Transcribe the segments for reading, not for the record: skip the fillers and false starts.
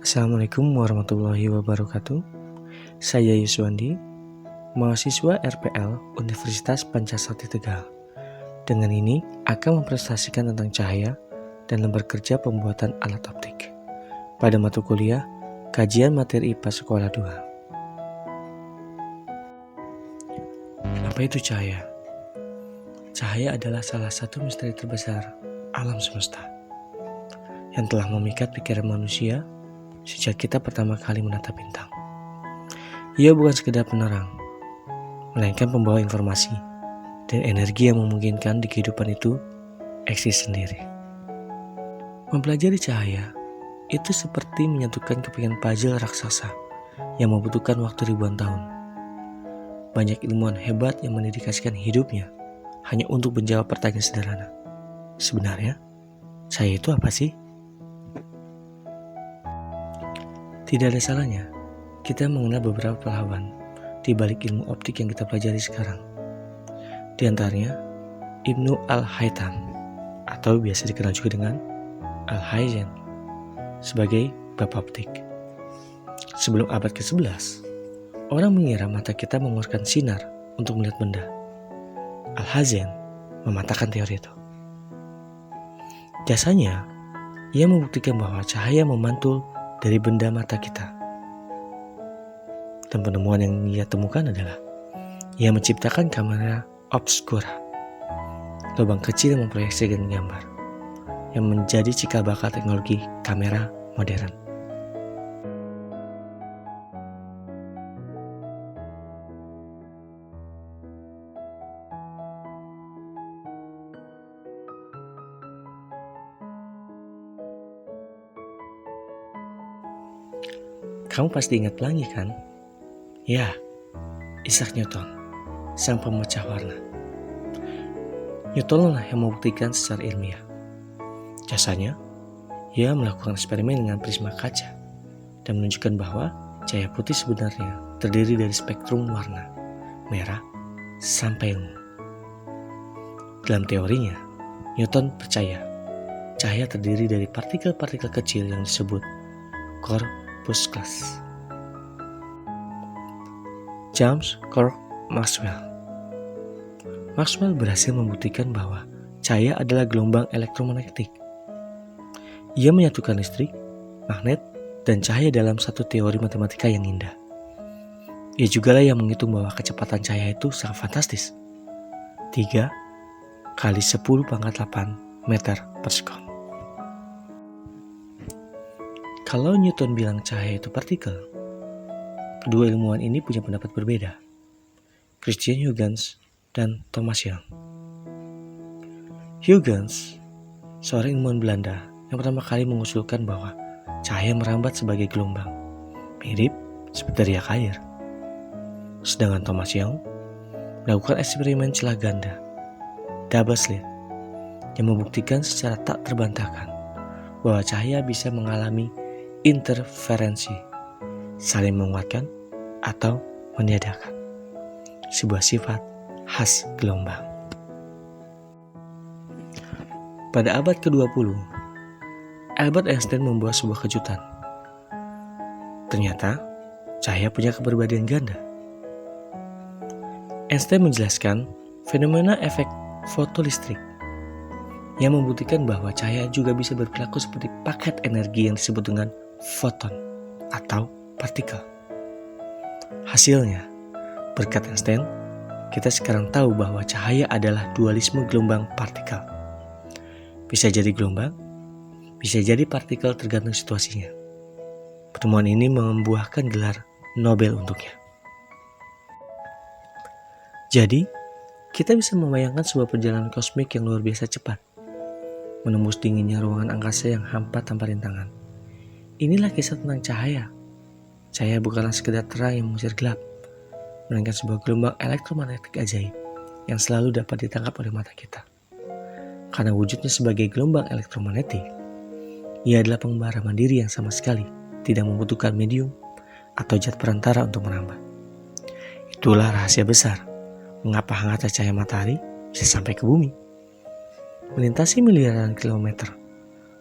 Assalamualaikum warahmatullahi wabarakatuh. Saya Yuswandi, mahasiswa RPL Universitas Pancasakti Tegal. Dengan ini akan mempresentasikan tentang cahaya dan lembar kerja pembuatan alat optik pada mata kuliah Kajian Materi IPA Sekolah 2. Apa itu cahaya? Cahaya adalah salah satu misteri terbesar alam semesta yang telah memikat pikiran manusia sejak kita pertama kali menatap bintang. Ia bukan sekedar penerang, melainkan pembawa informasi dan energi yang memungkinkan di kehidupan itu eksis sendiri. Mempelajari cahaya itu seperti menyatukan kepingan puzzle raksasa yang membutuhkan waktu ribuan tahun. Banyak ilmuwan hebat yang mendedikasikan hidupnya hanya untuk menjawab pertanyaan sederhana. Sebenarnya, cahaya itu apa sih? Tidak ada salahnya kita mengenal beberapa pahlawan di balik ilmu optik yang kita pelajari sekarang. Di antaranya Ibnu Al-Haytham atau biasa dikenal juga dengan Al-Hazen sebagai bapak optik. Sebelum abad ke-11, orang mengira mata kita mengeluarkan sinar untuk melihat benda. Al-Hazen mematahkan teori itu. Jasanya, ia membuktikan bahwa cahaya memantul dari benda mata kita. Dan penemuan yang ia temukan adalah ia menciptakan kamera obscura, lubang kecil yang memproyeksikan gambar, yang menjadi cikal bakal teknologi kamera modern. Kamu pasti ingat pelangi kan? Ya, Isaac Newton, sang pemecah warna. Newton lah yang membuktikan secara ilmiah. Jasanya, ia melakukan eksperimen dengan prisma kaca dan menunjukkan bahwa cahaya putih sebenarnya terdiri dari spektrum warna merah sampai ungu. Dalam teorinya, Newton percaya cahaya terdiri dari partikel-partikel kecil yang disebut corpuscles. James Clerk Maxwell berhasil membuktikan bahwa cahaya adalah gelombang elektromagnetik. Ia menyatukan listrik, magnet, dan cahaya dalam satu teori matematika yang indah. Ia juga lah yang menghitung bahwa kecepatan cahaya itu sangat fantastis, 3 kali 10 pangkat 8 meter per sekon. Kalau Newton bilang cahaya itu partikel, kedua ilmuwan ini punya pendapat berbeda, Christian Huygens dan Thomas Young. Huygens, seorang ilmuwan Belanda yang pertama kali mengusulkan bahwa cahaya merambat sebagai gelombang, mirip seperti riak air. Sedangkan Thomas Young melakukan eksperimen celah ganda, double slit, yang membuktikan secara tak terbantahkan bahwa cahaya bisa mengalami interferensi, saling menguatkan atau meniadakan sebuah sifat khas gelombang. Pada abad ke-20, Albert Einstein membuat sebuah kejutan. Ternyata, cahaya punya kepribadian ganda. Einstein menjelaskan fenomena efek fotolistrik yang membuktikan bahwa cahaya juga bisa berperilaku seperti paket energi yang disebut dengan foton atau partikel. Hasilnya, berkat Einstein, kita sekarang tahu bahwa cahaya adalah dualisme gelombang partikel. Bisa jadi gelombang, bisa jadi partikel tergantung situasinya. Pertemuan ini membuahkan gelar Nobel untuknya. Jadi, kita bisa membayangkan sebuah perjalanan kosmik yang luar biasa cepat, menembus dinginnya ruangan angkasa yang hampa tanpa rintangan. Inilah kisah tentang cahaya. Cahaya bukanlah sekedar terang yang mengusir gelap, melainkan sebuah gelombang elektromagnetik ajaib yang selalu dapat ditangkap oleh mata kita. Karena wujudnya sebagai gelombang elektromagnetik, ia adalah pengembara mandiri yang sama sekali tidak membutuhkan medium atau zat perantara untuk merambat. Itulah rahasia besar mengapa hangatnya cahaya matahari bisa sampai ke bumi, melintasi miliaran kilometer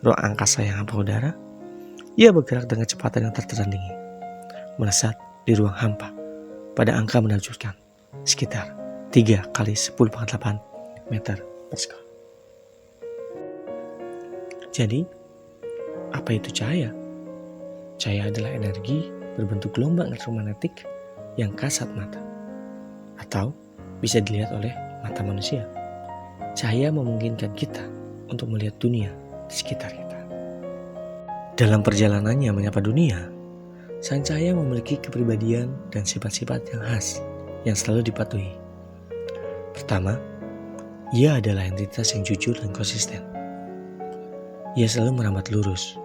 ruang angkasa yang hampa udara, Ia bergerak dengan kecepatan yang tak tertandingi, melesat di ruang hampa pada angka menakjubkan, sekitar 3 kali 10⁸ meter per sekon. Jadi, apa itu cahaya? Cahaya adalah energi berbentuk gelombang elektromagnetik yang kasat mata, atau bisa dilihat oleh mata manusia. Cahaya memungkinkan kita untuk melihat dunia di sekitar kita. Dalam perjalanannya menyapa dunia, sang cahaya memiliki kepribadian dan sifat-sifat yang khas yang selalu dipatuhi. Pertama, ia adalah entitas yang jujur dan konsisten. Ia selalu merambat lurus.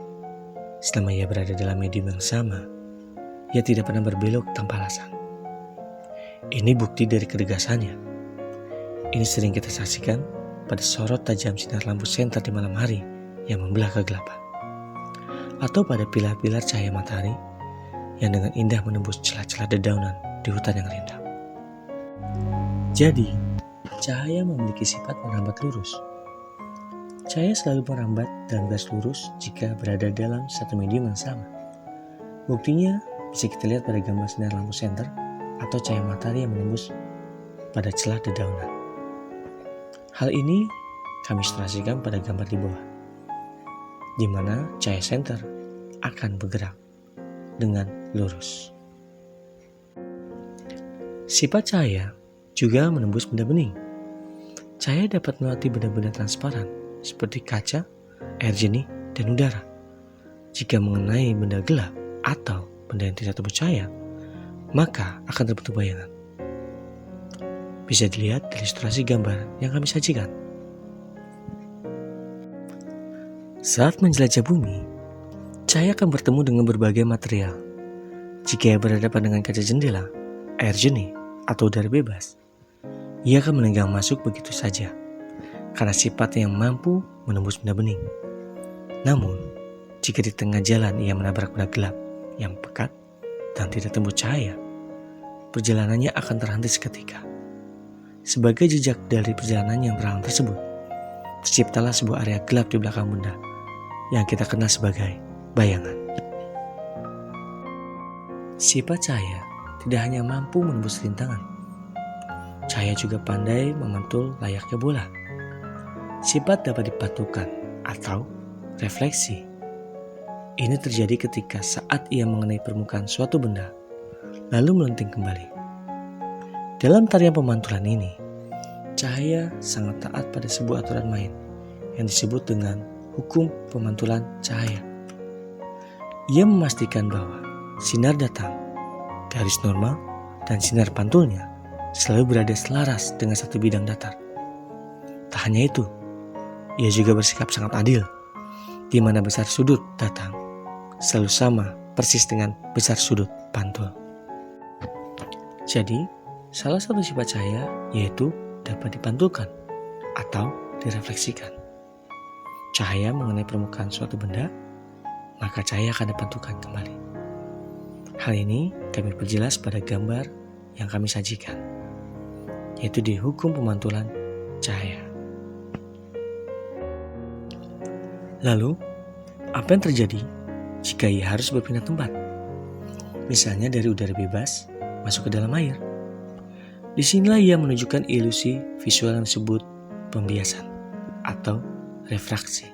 Selama ia berada dalam medium yang sama, ia tidak pernah berbelok tanpa alasan. Ini bukti dari ketegasannya. Ini sering kita saksikan pada sorot tajam sinar lampu senter di malam hari yang membelah kegelapan, atau pada pilar-pilar cahaya matahari yang dengan indah menembus celah-celah dedaunan di hutan yang rindang. Jadi, cahaya memiliki sifat merambat lurus. Cahaya selalu merambat dalam garis lurus jika berada dalam satu medium yang sama. Buktinya bisa kita lihat pada gambar sinar lampu senter atau cahaya matahari yang menembus pada celah dedaunan. Hal ini kami ilustrasikan pada gambar di bawah, di mana cahaya senter akan bergerak dengan lurus. Sifat cahaya juga menembus benda bening. Cahaya dapat melewati benda-benda transparan seperti kaca, air jernih, dan udara. Jika mengenai benda gelap atau benda yang tidak terpercaya, maka akan terbentuk bayangan. Bisa dilihat dari ilustrasi gambar yang kami sajikan. Saat menjelajah bumi, cahaya akan bertemu dengan berbagai material. Jika ia berhadapan dengan kaca jendela, air jernih, atau udara bebas, ia akan melenggang masuk begitu saja, karena sifatnya yang mampu menembus benda bening. Namun, jika di tengah jalan ia menabrak benda gelap yang pekat dan tidak tembus cahaya, perjalanannya akan terhenti seketika. Sebagai jejak dari perjalanan yang terhalang tersebut, terciptalah sebuah area gelap di belakang benda yang kita kenal sebagai bayangan. Sifat cahaya tidak hanya mampu menembus rintangan, cahaya juga pandai memantul layaknya bola. Sifat dapat dipatukan atau refleksi. Ini terjadi ketika saat ia mengenai permukaan suatu benda, lalu melenting kembali. Dalam tarian pemantulan ini, cahaya sangat taat pada sebuah aturan main yang disebut dengan hukum pemantulan cahaya. Ia memastikan bahwa sinar datang, garis normal, dan sinar pantulnya selalu berada selaras dengan satu bidang datar. Tak hanya itu, ia juga bersikap sangat adil, di mana besar sudut datang selalu sama persis dengan besar sudut pantul. Jadi, salah satu sifat cahaya yaitu dapat dipantulkan atau direfleksikan. Cahaya mengenai permukaan suatu benda, maka cahaya akan dipantulkan kembali. Hal ini kami perjelas pada gambar yang kami sajikan, yaitu di hukum pemantulan cahaya. Lalu, apa yang terjadi jika ia harus berpindah tempat? Misalnya dari udara bebas masuk ke dalam air. Disinilah ia menunjukkan ilusi visual yang disebut pembiasan atau refraksi.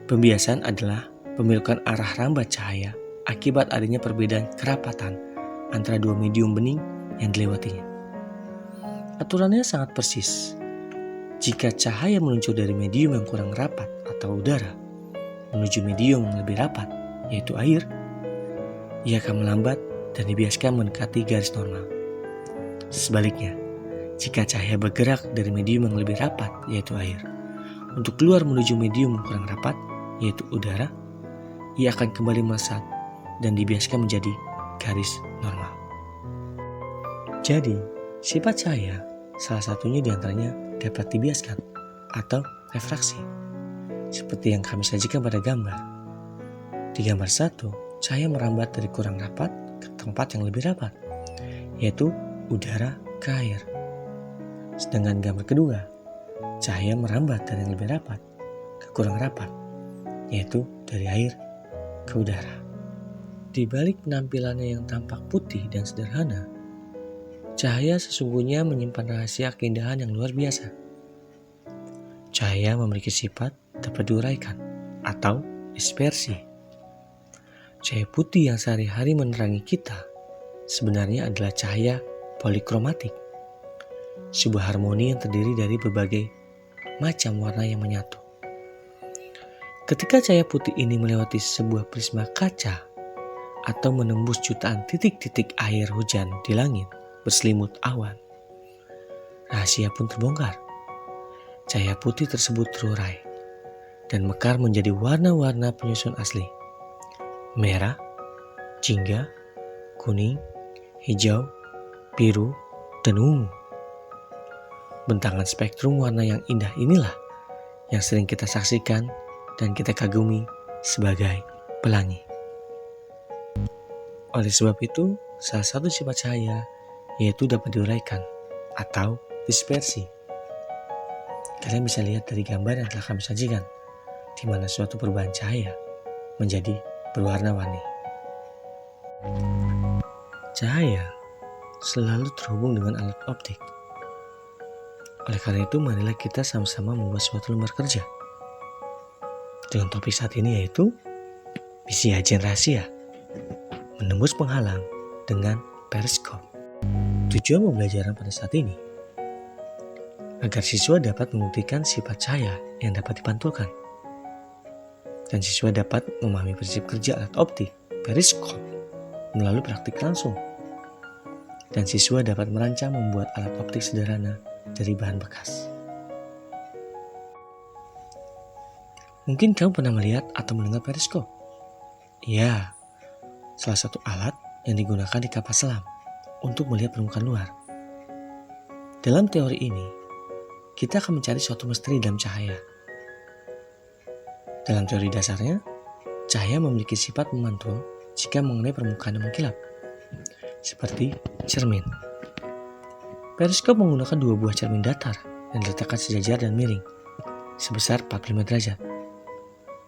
Pembiasan adalah pembelokan arah rambat cahaya akibat adanya perbedaan kerapatan antara dua medium bening yang dilewatinya. Aturannya sangat persis. Jika cahaya meluncur dari medium yang kurang rapat atau udara menuju medium yang lebih rapat, yaitu air, ia akan melambat dan dibiaskan mendekati garis normal. Sebaliknya, jika cahaya bergerak dari medium yang lebih rapat, yaitu air, untuk keluar menuju medium yang kurang rapat, yaitu udara, ia akan kembali melesat dan dibiaskan menjadi garis normal. Jadi, sifat cahaya salah satunya diantaranya dapat dibiaskan atau refraksi, seperti yang kami sajikan pada gambar. Di gambar 1, cahaya merambat dari kurang rapat ke tempat yang lebih rapat, yaitu udara ke air. Sedangkan gambar kedua, cahaya merambat dari yang lebih rapat ke kurang rapat, yaitu dari air ke udara. Di balik penampilannya yang tampak putih dan sederhana, cahaya sesungguhnya menyimpan rahasia keindahan yang luar biasa. Cahaya memiliki sifat dapat diuraikan atau dispersi. Cahaya putih yang sehari-hari menerangi kita sebenarnya adalah cahaya polikromatik, sebuah harmoni yang terdiri dari berbagai macam warna yang menyatu. Ketika cahaya putih ini melewati sebuah prisma kaca atau menembus jutaan titik-titik air hujan di langit berselimut awan, rahasia pun terbongkar. Cahaya putih tersebut terurai dan mekar menjadi warna-warna penyusun asli. Merah, jingga, kuning, hijau, biru, dan ungu. Bentangan spektrum warna yang indah inilah yang sering kita saksikan dan kita kagumi sebagai pelangi. Oleh sebab itu, salah satu sifat cahaya yaitu dapat diuraikan atau dispersi. Kalian bisa lihat dari gambar yang telah kami sajikan, di mana suatu perubahan cahaya menjadi berwarna-warni. Cahaya selalu terhubung dengan alat optik. Oleh karena itu, marilah kita sama-sama membuat suatu lembar kerja dengan topik saat ini, yaitu misi ajian rahasia menembus penghalang dengan periskop. Tujuan pembelajaran pada saat ini agar siswa dapat membuktikan sifat cahaya yang dapat dipantulkan, dan siswa dapat memahami prinsip kerja alat optik periskop melalui praktik langsung, dan siswa dapat merancang membuat alat optik sederhana dari bahan bekas. Mungkin kamu pernah melihat atau mendengar periskop? Ya, salah satu alat yang digunakan di kapal selam untuk melihat permukaan luar. Dalam teori ini, kita akan mencari suatu misteri dalam cahaya. Dalam teori dasarnya, cahaya memiliki sifat memantul jika mengenai permukaan yang mengkilap, seperti cermin. Periskop menggunakan dua buah cermin datar yang diletakkan sejajar dan miring, sebesar 45 derajat.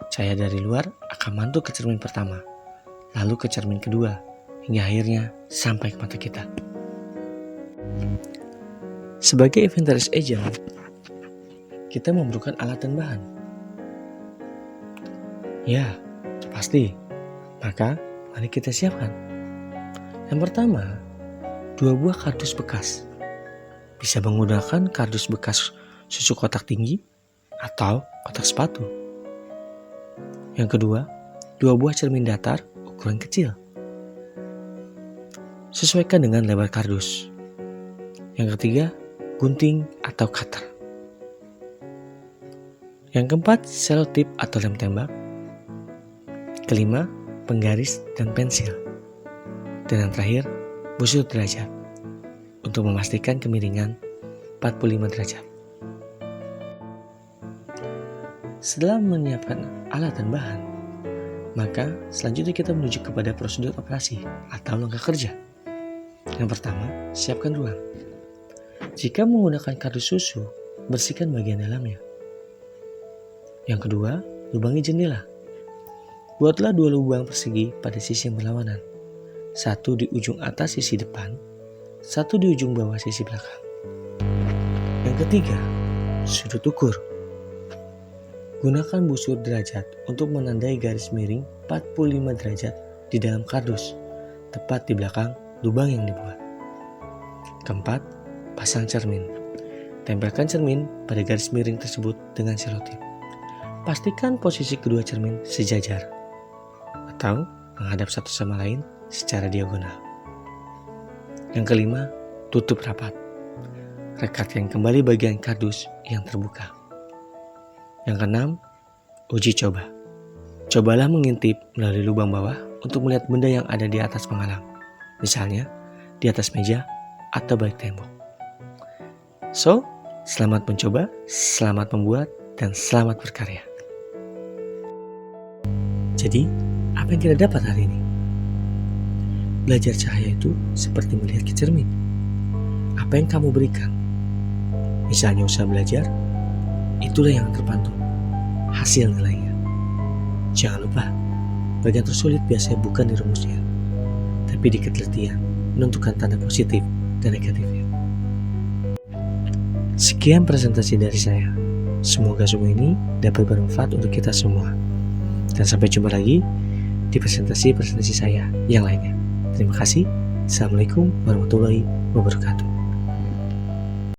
Cahaya dari luar akan mantul ke cermin pertama, lalu ke cermin kedua, hingga akhirnya sampai ke mata kita. Sebagai inventaris agent, kita memerlukan alat dan bahan. Ya, pasti. Maka, mari kita siapkan. Yang pertama, 2 buah kardus bekas. Bisa menggunakan kardus bekas susu kotak tinggi atau kotak sepatu. Yang kedua, 2 buah cermin datar ukuran kecil. Sesuaikan dengan lebar kardus. Yang ketiga, gunting atau cutter. Yang keempat, selotip atau lem tembak. Kelima, penggaris dan pensil. Dan yang terakhir, busur derajat untuk memastikan kemiringan 45 derajat. Setelah menyiapkan alat dan bahan, maka selanjutnya kita menuju kepada prosedur operasi atau langkah kerja. Yang pertama, siapkan ruang. Jika menggunakan kardus susu, bersihkan bagian dalamnya. Yang kedua, lubangi jendela. Buatlah 2 lubang persegi pada sisi yang berlawanan. 1 di ujung atas sisi depan, 1 di ujung bawah sisi belakang. Yang ketiga, sudut ukur. Gunakan busur derajat untuk menandai garis miring 45 derajat di dalam kardus, tepat di belakang lubang yang dibuat. Keempat, pasang cermin. Tempelkan cermin pada garis miring tersebut dengan selotip. Pastikan posisi kedua cermin sejajar atau menghadap satu sama lain secara diagonal. Yang kelima, tutup rapat. Rekatkan kembali bagian kardus yang terbuka. Yang keenam, uji coba. Cobalah mengintip melalui lubang bawah untuk melihat benda yang ada di atas penghalang. Misalnya, di atas meja atau balik tembok. So, selamat mencoba, selamat membuat, dan selamat berkarya. Jadi, apa yang kita dapat hari ini? Belajar cahaya itu seperti melihat ke cermin. Apa yang kamu berikan, misalnya usaha belajar, itulah yang terpantul hasil nilainya. Jangan lupa, bagian tersulit biasanya bukan di rumusnya, tapi di ketelitian menentukan tanda positif dan negatifnya. Sekian presentasi dari saya. Semoga semua ini dapat bermanfaat untuk kita semua. Dan sampai jumpa lagi di presentasi saya yang lainnya. Terima kasih. Assalamualaikum warahmatullahi wabarakatuh.